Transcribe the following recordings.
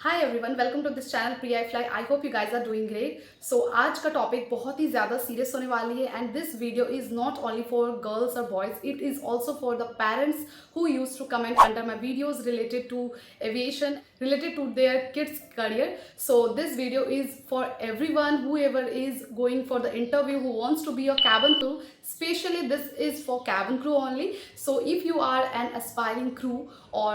Hi everyone, welcome to this channel Priya fly. I hope you guys are doing great. So आज का topic बहुत ही ज़्यादा serious होने वाली है and this video is not only for girls और boys, it is also for the parents who used to comment under my videos related to aviation, related to their kids career. So this video is for everyone, whoever is going for the interview, who wants to be a cabin crew. Especially this is for cabin crew only. So if you are an aspiring crew or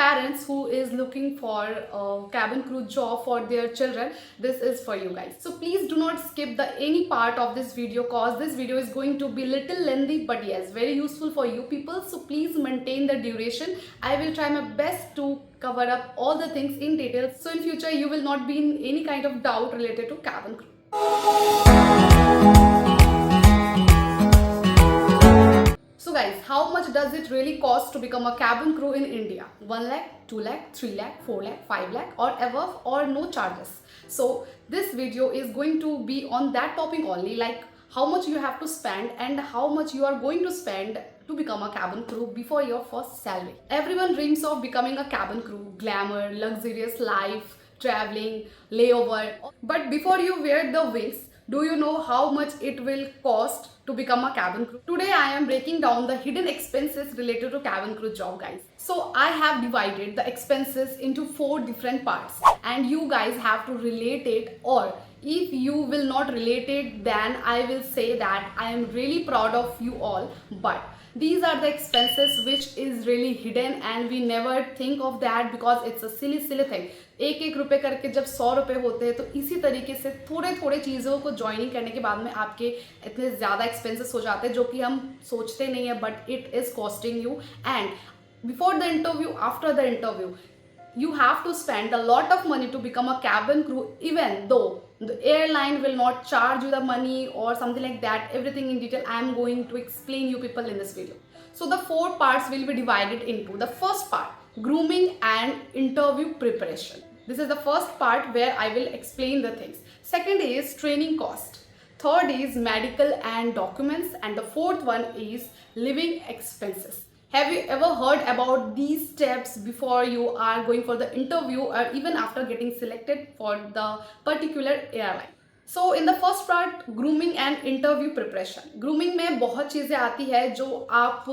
parents who is looking for a cabin crew job for their children, this is for you guys. So please do not skip the any part of this video cause this video is going to be little lengthy, but yes, very useful for you people. So please maintain the duration. I will try my best to cover up all the things in detail, so in future you will not be in any kind of doubt related to cabin crew. So guys, how much does it really cost to become a cabin crew in India? 1 lakh, 2 lakh, 3 lakh, 4 lakh, 5 lakh or above, or no charges? So this video is going to be on that topic only, like how much you have to spend and how much you are going to spend to become a cabin crew before your first salary. Everyone dreams of becoming a cabin crew, glamour, luxurious life, traveling, layover. But before you wear the wings, do you know how much it will cost to become a cabin crew? Today I am breaking down the hidden expenses related to cabin crew job, guys. So I have divided the expenses into 4 different parts and you guys have to relate it, or if you will not relate it, then I will say that I am really proud of you all. But these are the expenses which is really hidden and we never think of that because it's a silly thing. एक एक रुपए करके जब 100 रुपए होते हैं तो इसी तरीके से थोड़े थोड़े चीज़ों को ज्वाइनिंग करने के बाद में आपके इतने ज़्यादा एक्सपेंसेस हो जाते हैं जो कि हम सोचते नहीं है, but it is costing you. And before the interview, after the interview, you have to spend a lot of money to become a cabin crew, even though the airline will not charge you the money or something like that. Everything in detail I am going to explain you people in this video. So the 4 parts will be divided into: the first part, grooming and interview preparation. This is the first part where I will explain the things. Second is training cost. Third is medical and documents, and the fourth one is living expenses. Have you ever heard about these steps before you are going for the interview or even after getting selected for the particular airline? So in the first part, grooming and interview preparation. Grooming में बहुत चीज़ें आती है जो आप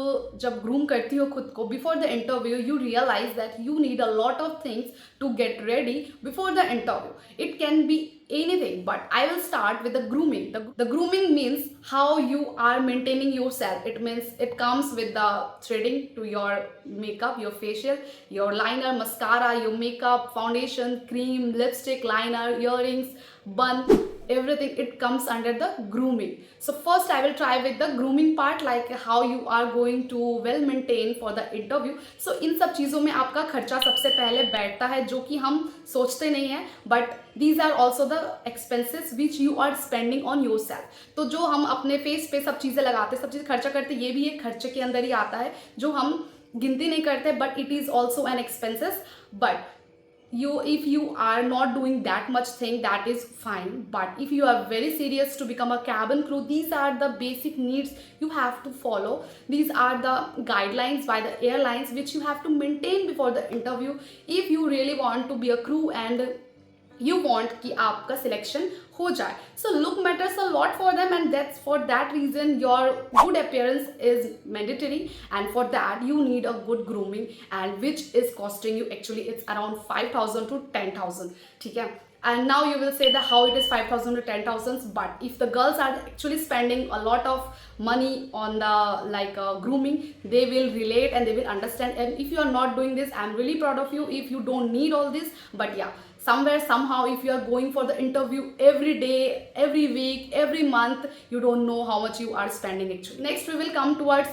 जब groom करती हो खुद को before the interview, you realize that you need a lot of things to get ready before the interview. It can be anything, but I will start with the grooming. The grooming means how you are maintaining yourself. It means it comes with the threading to your makeup, your facial, your liner, mascara, your makeup, foundation, cream, lipstick, liner, earrings, bun, everything. It comes under the grooming. So first I will try with the grooming part, like how you are going to well maintain for the interview. So इन सब चीज़ों में आपका खर्चा सबसे पहले बैठता है जो कि हम सोचते नहीं हैं, but these are also the expenses which you are spending on yourself. तो जो हम अपने फेस पे सब चीज़ें लगाते, सब चीज़ें खर्चा करते, ये भी एक खर्चे के अंदर ही आता है जो हम गिनती नहीं करते, but it is also an expenses. But if you are not doing that much thing, that is fine. But if you are very serious to become a cabin crew, these are the basic needs you have to follow. These are the guidelines by the airlines which you have to maintain before the interview if you really want to be a crew and you want कि आपका selection हो जाए. So look matters a lot for them, and that's for that reason your good appearance is mandatory, and for that you need a good grooming, and which is costing you, actually it's around 5,000 to 10,000. ठीक है? And now you will say that how it is 5,000 to 10,000, but if the girls are actually spending a lot of money on the grooming, they will relate and they will understand. And if you are not doing this, I'm really proud of you if you don't need all this. But yeah, somewhere somehow if you are going for the interview every day, every week, every month, you don't know how much you are spending actually. Next we will come towards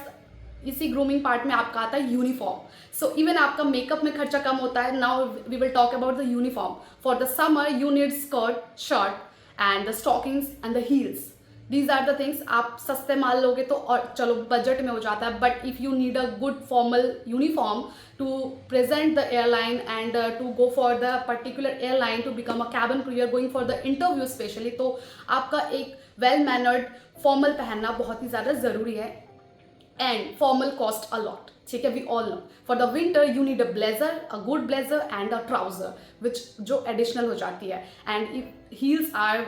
इसी grooming part में आपका आता है uniform. So even आपका makeup में खर्चा कम होता है. Now we will talk about the uniform. For the summer you need skirt, shirt and the stockings and the heels. These are the things. आप सस्ते माल लोगे तो और चलो बजट में हो जाता है, but if you need a good formal uniform to present the airline and to go for the particular airline to become a cabin crew, you are going for the interview specially, तो आपका एक well mannered formal पहनना बहुत ही ज़्यादा ज़रूरी है. and formal cost a lot. ठीक है, we all know for the winter you need a blazer, a good blazer and a trouser which जो additional हो जाती है, and if heels are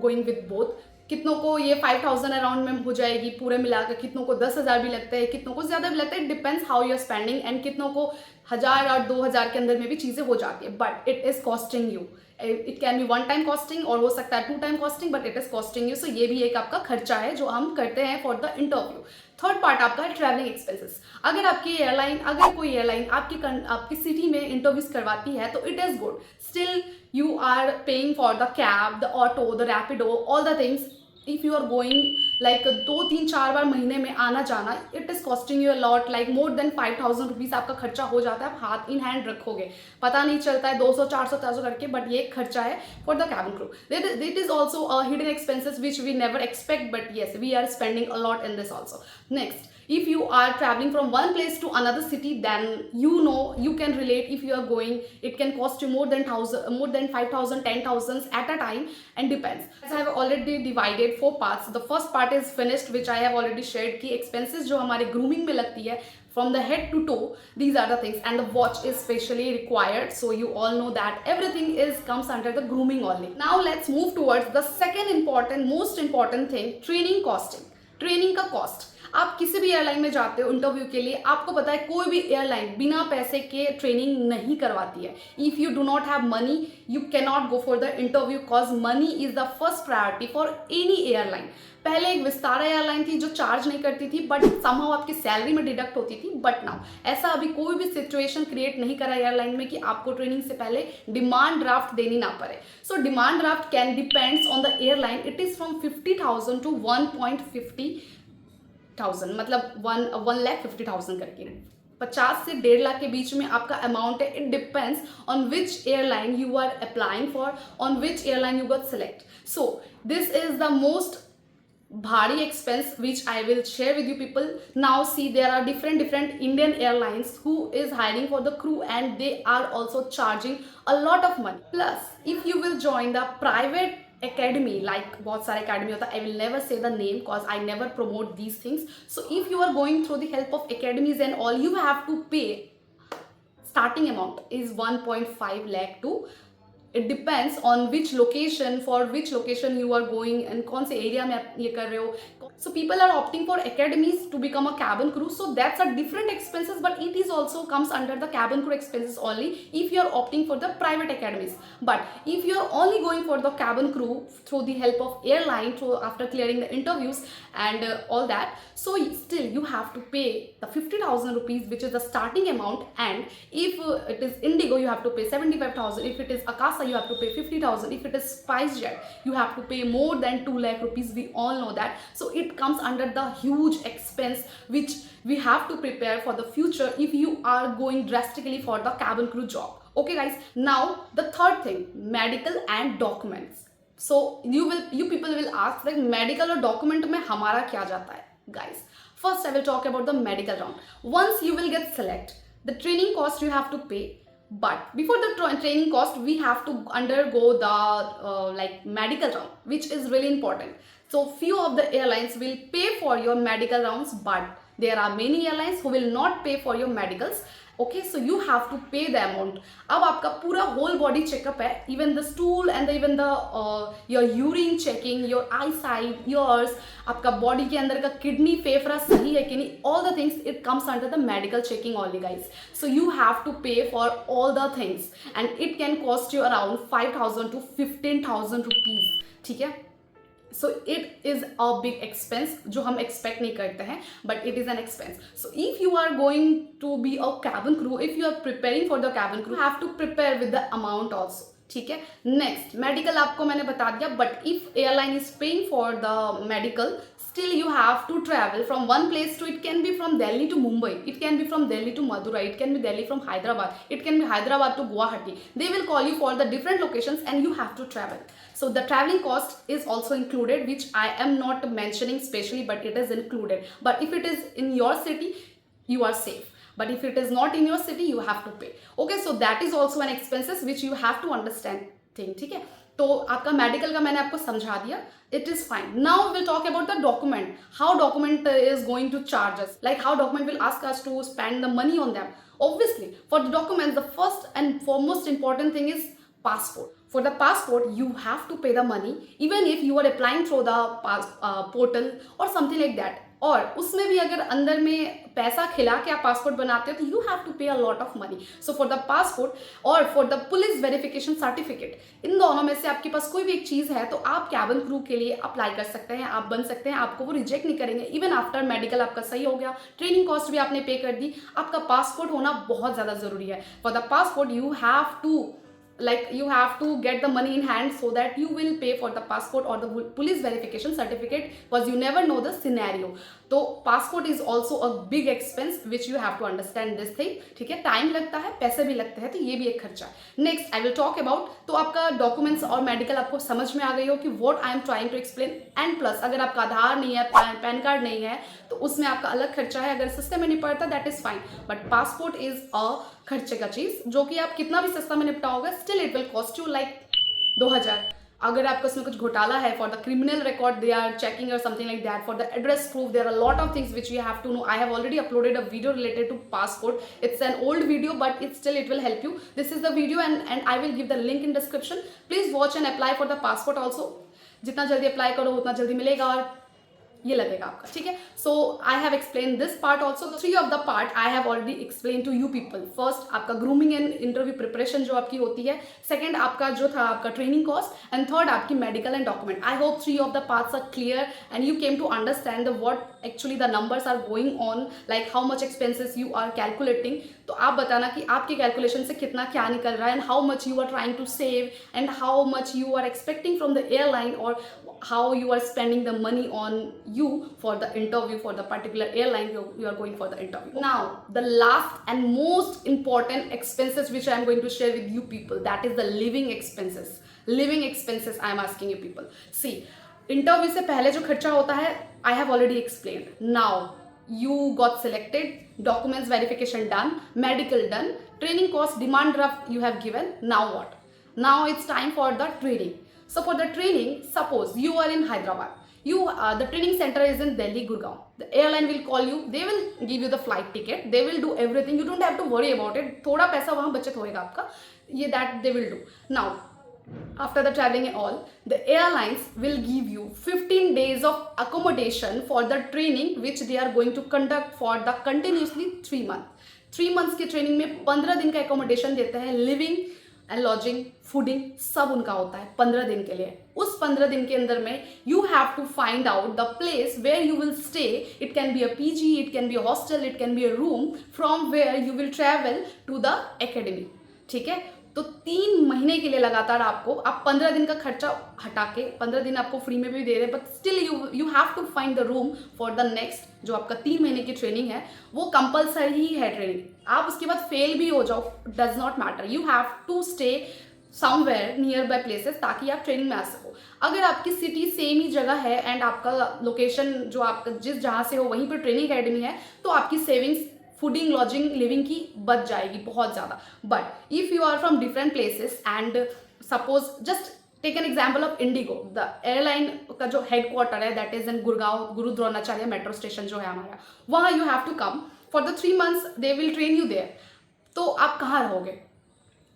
going with both, कितनों को ये 5000 अराउंड में हो जाएगी पूरे मिलाकर, कितनों को 10,000 भी लगता है, कितनों को ज़्यादा भी लगता है, depends how you are spending, and कितनों को 1000 और 2000 के अंदर में भी चीज़ें हो जाती है, but it is costing you. It can be one time costing और हो सकता है 2 time costing, but it is costing you. So ये भी एक आपका खर्चा है जो हम करते हैं for the interview. Third part आपका है ट्रैवलिंग एक्सपेंसेस. अगर आपकी एयरलाइन, अगर कोई एयरलाइन आपकी सिटी में इंटरव्यूज करवाती है तो it is good. Still you are paying for the cab, the auto, the Rapido, all the things. If you are going like 2-3-4 बार महीने में आना जाना, it is costing you a lot, like more than 5000 rupees आपका खर्चा हो जाता है. आप हाथ इन हैंड रखोगे, पता नहीं चलता है 200, 400, 300 करके, बट ये खर्चा है for the cabin crew. It is also hidden expenses which we never expect, but yes we are spending a lot in this also. Next, if you are traveling from one place to another city, then you can relate. If you are going, it can cost you more than 5,000, 10,000 at a time, and depends. As I have already divided 4 parts. The first part is finished, which I have already shared कि expenses जो हमारे grooming में लगती है from the head to toe, these are the things, and the watch is specially required, so you all know that everything comes under the grooming only. Now let's move towards the second most important thing, training costing. Training का cost. आप किसी भी airline में जाते हो interview के लिए, आपको पता है कोई भी एयरलाइन बिना पैसे के ट्रेनिंग नहीं करवाती है. If you do not have money, you can not go for the interview, cause money is the first priority for any airline. पहले एक विस्तारा एयरलाइन थी जो चार्ज नहीं करती थी, बट समहाउ आपकी सैलरी में डिडक्ट होती थी, बट नाउ ऐसा अभी कोई भी सिचुएशन क्रिएट नहीं करा एयरलाइन में कि आपको ट्रेनिंग से पहले डिमांड ड्राफ्ट देनी ना पड़े. So demand draft can depends on the airline. It is from 50,000 to 1,50,000, मतलब 1,50,000 करके 50 से 1.5 लाख के बीच में आपका अमाउंट है. It depends on which airline you are applying for, on which airline you got select. So this is the most bhari expense which I will share with you people. Now see, there are different Indian airlines who is hiring for the crew, and they are also charging a lot of money. Plus if you will join the private academy, like बहुत सारे academy होता है, I will never say the name cause I never promote these things. So if you are going through the help of academies and all, you have to pay. Starting amount is 1.5 lakh to, it depends on which location, for which location you are going and कौन से area में आप ये कर रहे हो. So people are opting for academies to become a cabin crew. So that's a different expenses, but it is also comes under the cabin crew expenses only if you are opting for the private academies. But if you are only going for the cabin crew through the help of airline, through after clearing the interviews and all that, so still you have to pay the 50,000 rupees, which is the starting amount. And if it is Indigo, you have to pay 75,000. If it is Akasa, you have to pay 50,000. If it is SpiceJet, you have to pay more than 2 lakh rupees. We all know that. So it comes under the huge expense which we have to prepare for the future if you are going drastically for the cabin crew job. Okay guys, now the third thing, medical and documents. So you people will ask like medical or document में हमारा क्या जाता है? Guys, first I will talk about the medical round. Once you will get select, the training cost you have to pay. But before the training cost, we have to undergo the like medical round, which is really important. So few of the airlines will pay for your medical rounds, but there are many airlines who will not pay for your medicals. Okay, so you have to pay the amount. अब आपका पूरा whole body checkup है, even the stool and even the your urine checking, your eyesight, yours, आपका body के अंदर का kidney, फेफड़ा सही है कि नहीं, all the things it comes under the medical checking only guys. So you have to pay for all the things, and it can cost you around 5,000 to 15,000 rupees. ठीक है? So it is a big expense जो हम expect नहीं करते हैं, but it is an expense. So if you are going to be a cabin crew, if you are preparing for the cabin crew, you have to prepare with the amount also. ठीक है. Next, medical आपको मैंने बता दिया, but if airline is paying for the medical, still you have to travel from one place to, it can be from Delhi to Mumbai, it can be from Delhi to Madurai, it can be Delhi from Hyderabad, it can be Hyderabad to Guwahati. They will call you for the different locations and you have to travel. So the traveling cost is also included, which I am not mentioning specially, but it is included. But if it is in your city, you are safe. But if it is not in your city, you have to pay. Okay, so that is also an expenses which you have to understand thing. ठीक है. तो आपका medical का मैंने आपको समझा दिया, it is fine. Now we'll talk about the document, how document is going to charge us, like how document will ask us to spend the money on them. Obviously for the documents, the first and foremost important thing is passport. For the passport you have to pay the money, even if you are applying through the portal or something like that. और उसमें भी अगर अंदर में पैसा खिला के आप पासपोर्ट बनाते हो तो you have to pay a lot of money. So for the passport और for the police verification certificate, इन दोनों में से आपके पास कोई भी एक चीज़ है तो आप कैबिन क्रू के लिए अप्लाई कर सकते हैं, आप बन सकते हैं, आपको वो रिजेक्ट नहीं करेंगे. इवन आफ्टर मेडिकल आपका सही हो गया, ट्रेनिंग कॉस्ट भी आपने पे कर दी, आपका पासपोर्ट होना बहुत ज़्यादा ज़रूरी है. For the passport you have to you have to get the money in hand so that you will pay for the passport or the police verification certificate, because you never know the scenario. तो passport is also a big expense which you have to understand this thing. ठीक है, time लगता है, पैसे भी लगते हैं, तो ये भी एक खर्चा है. Next I will talk about, तो आपका डॉक्यूमेंट्स और मेडिकल आपको समझ में आ गई हो कि what I am trying to explain. And plus अगर आपका आधार नहीं है, पैन कार्ड नहीं है, तो उसमें आपका अलग खर्चा है. अगर सिस्टम में नहीं पड़ता that is fine, but passport is a खर्चे का चीज जो कि आप कितना भी सस्ता में निपटाओगे still it will cost you like 2000. अगर आपका उसमें कुछ घोटाला है, for the criminal record they are checking और something like that, for the address proof there are lot of things which you have to know. I have already uploaded a video related to passport. It's an old video but it still it will help you. This is the video and I will give the link in description. Please watch and apply for the passport also. जितना जल्दी apply करो उतना जल्दी मिलेगा और ये लगेगा आपका. ठीक है, so I have explain this part also. 3 of the part I have already explain to you people. First आपका ग्रूमिंग एंड इंटरव्यू प्रिपरेशन जो आपकी होती है, सेकंड आपका जो था आपका ट्रेनिंग कॉस्ट, एंड थर्ड आपकी medical and document. I hope 3 of the parts are clear and you came to understand the what actually the numbers are going on, like how much expenses you are calculating. तो आप बताना कि आपके calculation से कितना क्या निकल रहा है, and how much you are trying to save, and how much you are expecting from the airline, और how you are spending the money on you for the interview, for the particular airline you are going for the interview. Now the last and most important expenses which I am going to share with you people, that is the living expenses. Living expenses I am asking you people. See, interview से पहले जो खर्चा होता है I have already explained. Now you got selected, documents verification done, medical done, training cost, demand draft you have given. Now what? Now it's time for the training. So for the training, suppose you are in Hyderabad, the training center is in Delhi, Gurgaon. The airline will call you, they will give you the flight ticket, they will do everything, you don't have to worry about it. थोड़ा पैसा वहाँ बचत होएगा आपका, ये that they will do. Now after the traveling and all, the airlines will give you 15 days of accommodation for the training which they are going to conduct for the continuously 3 months. 3 months की training में 15 दिन का accommodation देते हैं, living and lodging, fooding सब उनका होता है 15 दिन के लिए. उस 15 दिन के अंदर में you have to find out the place where you will stay. It can be a PG, it can be a hostel, it can be a room from where you will travel to the academy. ठीक है, तो 3 महीने के लिए लगातार आपको, आप 15 दिन का खर्चा हटा के 15 दिन आपको फ्री में भी दे रहे हैं, but still you have to find the room for the next जो आपका 3 महीने की ट्रेनिंग है. वो कंपलसरी ही है ट्रेनिंग. आप उसके बाद फेल भी हो जाओ, does not matter, you have to stay somewhere nearby places ताकि आप ट्रेनिंग में आ सको. अगर आपकी सिटी सेम ही जगह है एंड आपका लोकेशन जो आपका जिस जहाँ से हो वहीं पर ट्रेनिंग अकेडमी है, तो आपकी सेविंग्स फूडिंग, लॉजिंग, लिविंग की बच जाएगी बहुत ज़्यादा. But if you are from different places and suppose just take an example of IndiGo, the airline का जो हेडक्वार्टर है that is in Gurgaon, Guru Dronacharya metro station जो है हमारा, वहाँ you have to come for the 3 months, they will train you there. तो आप कहाँ रहोगे?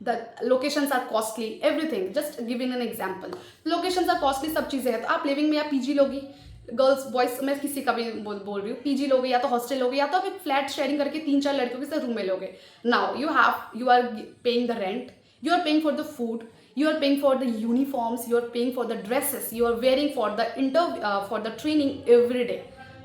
The locations are costly, everything, just giving an example. Locations are costly, सब चीज़ें हैं. तो आप लिविंग में या पीजी लोगी, गर्ल्स बॉयज, मैं किसी का भी बोल रही हूँ, पीजी लोगे या तो हॉस्टल लोगे या तो आप एक फ्लैट शेयरिंग करके 3-4 लड़कियों के साथ रूम में लोगे. Now you are paying the rent, you are paying for the food, you are paying for the uniforms, you are paying for the dresses, you are wearing for the for the training every day.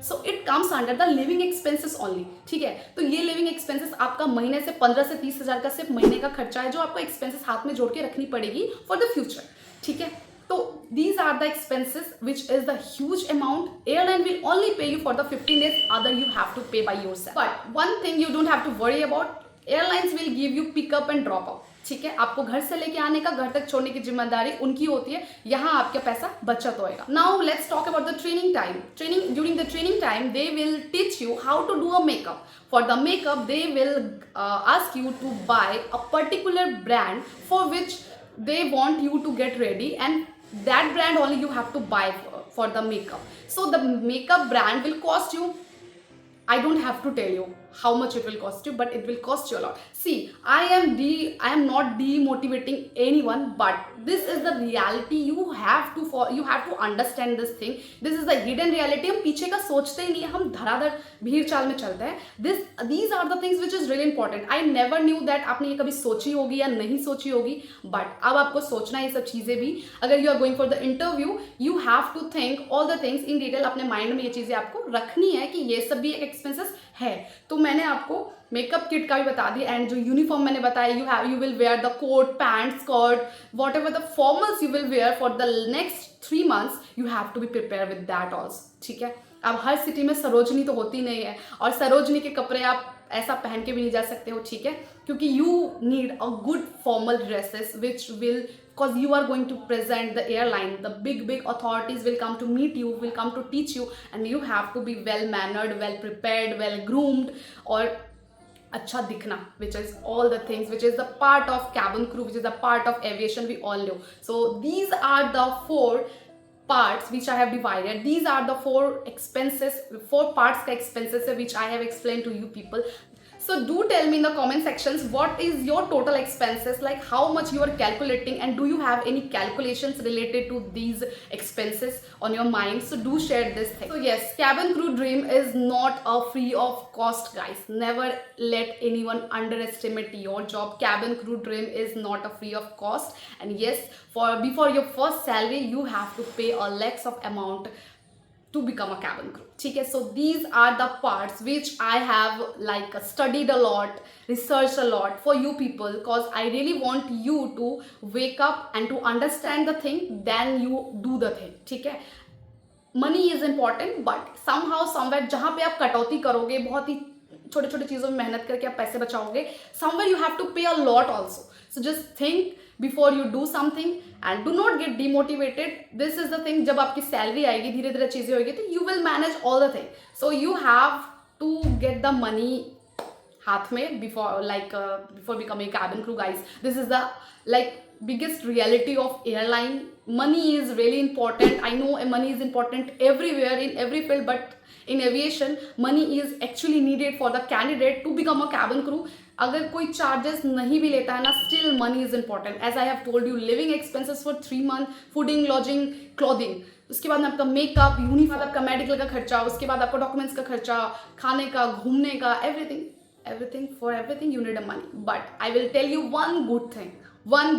So it comes under the living expenses only. ठीक है, तो ये living expenses आपका महीने से 15 से 30 हज़ार का सिर्फ महीने का खर्चा है जो आपको expenses हाथ में जोड़ के रखनी पड़ेगी for the future. ठीक है, तो these are the expenses which is the huge amount. Airline will only pay you for the 15 days, other you have to pay by yourself. But one thing you don't have to worry about, airlines will give you pick up and drop out. ठीक है, आपको घर से लेके आने का, घर तक छोड़ने की जिम्मेदारी उनकी होती है, यहाँ आपका पैसा बचत होएगा. Now let's talk about the training time. During the training time they will teach you how to do a makeup. For the makeup they will ask you to buy a particular brand for which they want you to get ready, and that brand only you have to buy for the makeup. So the makeup brand will cost you, I don't have to tell you how much it will cost you, but it will cost you a lot. See, I am not demotivating anyone, but this is the reality. You have to understand this thing. This is the hidden reality. हम पीछे का सोचते ही नहीं, हम धड़ाधड़ भीड़ चाल में चलते हैं. These are the things which is really important. I never knew that आपने ये कभी सोची होगी या नहीं सोची होगी, but अब आपको सोचना है ये सब चीजें भी. अगर you are going for the interview, you have to think all the things in detail. अपने माइंड में ये चीजें आपको रखनी है कि ये सब भी एक एक्सपेंसेस है. तो मैंने आपको मेकअप किट का भी बता दिया, एंड जो यूनिफॉर्म मैंने बताया, you will wear the coat, pant, skirt, whatever the formals you will wear for the next 3 months, you have to be prepare with that also. ठीक है. अब हर सिटी में सरोजनी तो होती नहीं है, और सरोजनी के कपड़े आप ऐसा पहन के भी नहीं जा सकते हो. ठीक है. क्योंकि you need a good formal dresses which will, because you are going to present the airline, the big authorities will come to meet you, will come to teach you, and you have to be well mannered, well prepared, well groomed, और अच्छा दिखना, which is all the things which is the part of cabin crew, which is the part of aviation, we all know. So these are the 4 parts which I have divided. These are the 4 expenses, 4 parts ka expenses which I have explained to you people. So do tell me in the comment sections what is your total expenses, like how much you are calculating, and do you have any calculations related to these expenses on your mind. So do share this thing. So yes, cabin crew dream is not a free of cost, guys. Never let anyone underestimate your job. Cabin crew dream is not a free of cost, and yes, before your first salary you have to pay a lakhs of amount to become a cabin crew. ठीक है. So these are the parts which I have like studied a lot, researched a lot for you people, because I really want you to wake up and to understand the thing, then you do the thing. ठीक है. Money is important, but somehow somewhere जहाँ पे आप कटौती करोगे, बहुत ही छोटे छोटे चीज़ों में मेहनत करके आप पैसे बचाओगे, somewhere you have to pay a lot also. So just think before you do something and do not get demotivated. This is the thing, जब आपकी सैलरी आएगी, धीरे धीरे चीज़ें होगी, तो you will manage all the thing. So you have to get the money हाथ में before becoming a cabin crew, guys. This is the biggest reality of airline. Money is really important. I know money is important everywhere in every field, but in aviation money is actually needed for the candidate to become a cabin crew. अगर कोई charges नहीं भी लेता है ना, still money is important. As I have told you, living expenses for 3 months, fooding, lodging, clothing, उसके बाद में आपका मेकअप, यूनिफॉर्म, आपका मेडिकल का खर्चा, उसके बाद आपका डॉक्यूमेंट्स का खर्चा, खाने का, घूमने का, everything for everything you need a money. But I will tell you one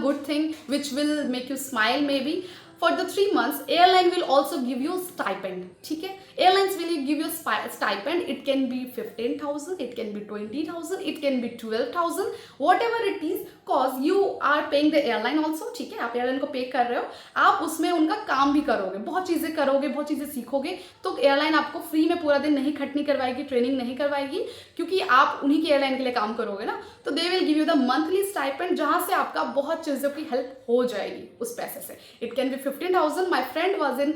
good thing which will make you smile maybe. For the 3 months, airline will also give you stipend. ठीक है. Airlines will give you stipend. It can be 15,000, it can be 20,000, it can be 12,000, whatever it is, cause you are paying the airline also. ठीक है. आप airline को पे कर रहे हो, आप उसमें उनका काम भी करोगे, बहुत चीज़ें करोगे, बहुत चीज़ें सीखोगे. तो एयरलाइन आपको फ्री में पूरा दिन नहीं खटनी करवाएगी, ट्रेनिंग नहीं करवाएगी, क्योंकि आप उन्हीं की एयरलाइन के लिए काम करोगे ना. तो they will give you the monthly stipend, जहाँ से आपका बहुत चीज़ों की हेल्प हो जाएगी उस पैसे से. It can B 15,000. My friend was in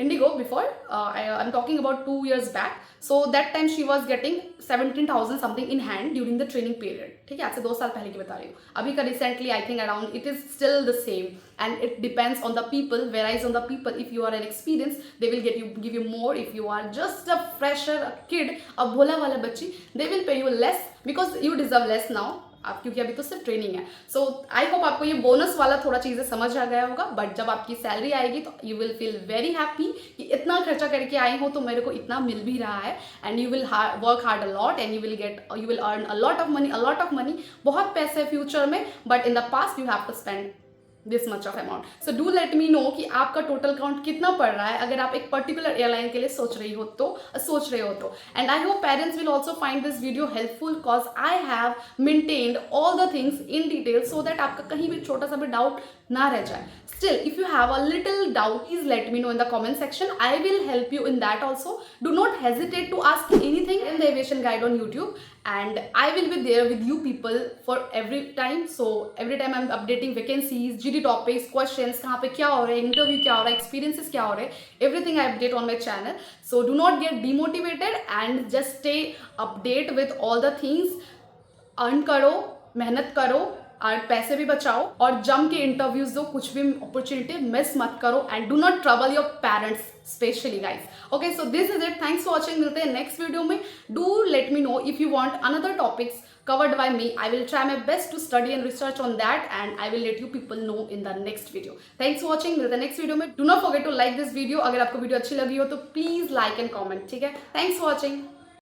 Indigo before. I'm talking about 2 years back. So that time she was getting 17,000 something in hand during the training period. ठीक है. आज से 2 साल पहले की बता रही हूँ. अभी का recently I think around it is still the same, and it depends on the people. Varies on the people. If you are an experienced, they will give you more. If you are just a fresher, a kid, a भोला वाला बच्ची, they will pay you less because you deserve less now. आप, क्योंकि अभी तो सिर्फ training है. So I hope आपको ये बोनस वाला थोड़ा चीज़ें समझ आ गया होगा. बट जब आपकी सैलरी आएगी तो you will feel very happy कि इतना खर्चा करके आई हूँ तो मेरे को इतना मिल भी रहा है. And you will work hard a lot, and you will earn a lot of money. बहुत पैसे फ्यूचर में, but in the past you have to spend this much of amount. So do let me know कि आपका total count कितना पड़ रहा है, अगर आप एक पर्टिकुलर एयरलाइन के लिए सोच रहे हो तो. And I hope parents will also find this video helpful, because I have maintained all the things in detail, so that आपका कहीं भी छोटा सा भी डाउट ना रह जाए. Still, if you have a little doubt, please let me know in the comment section. I will help you in that also. Do not hesitate to ask anything in the Aviation Guide on YouTube, and I will be there with you people for every time. So every time I'm updating vacancies, GD topics, questions, कहाँ पे क्या हो रहा है, interview क्या हो रहा है, experiences क्या हो रहे हैं, everything I update on my channel. So do not get demotivated and just stay update with all the things. Earn करो, मेहनत करो, और पैसे भी बचाओ और जम के इंटरव्यूज दो, कुछ भी अपॉर्चुनिटी मिस मत करो and do not trouble your parents specially guys. Okay, so this is it. Thanks for watching. मिलते हैं नेक्स्ट वीडियो में. Do let me know if you want another topics covered by me. I will try my best to study and research on that and I will let you people know in the next video. Thanks for watching. मिलते हैं next video में. Do not forget to like this video. अगर आपको video अच्छी लगी हो तो please like and comment. ठीक है. Thanks for watching.